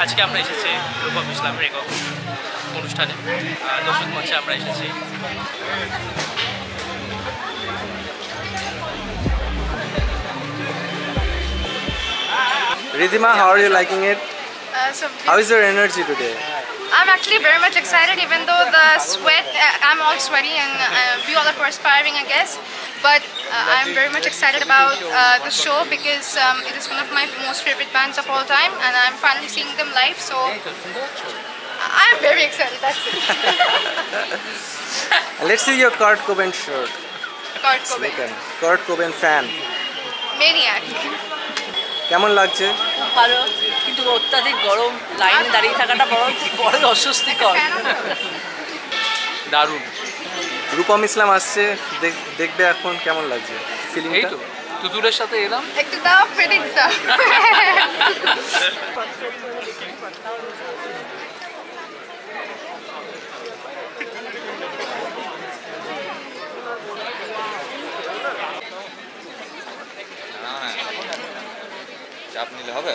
আজকে আমরা এসেছি রূপম ইসলামের একক অনুষ্ঠানে দর্শক মঞ্চে আমরা এসেছি। Ridhima, how are you liking it? How is your energy today? I'm actually very much excited, even though the sweat, I'm all sweaty and we all are perspiring, I guess. But I'm very much excited about the show because it is one of my most favorite bands of all time, and I'm finally seeing them live. So I'm very excited. That's it. Let's see your Kurt Cobain shirt. Kurt Cobain. Kurt Cobain fan. Maniac. কেমন লাগছে? ভালো, কিন্তু অত্যাধিক গরম, লাইনে দাঁড়িয়ে থাকাটা বড় অস্বস্তিকর। দারুণ। রূপম ইসলাম আসছে, দেখবে এখন কেমন লাগছে ফিলিংটা? এই তো তুতুলের সাথে এলাম। একটু দাও ক্রেডিট দাও। চাপ নিলে হবে?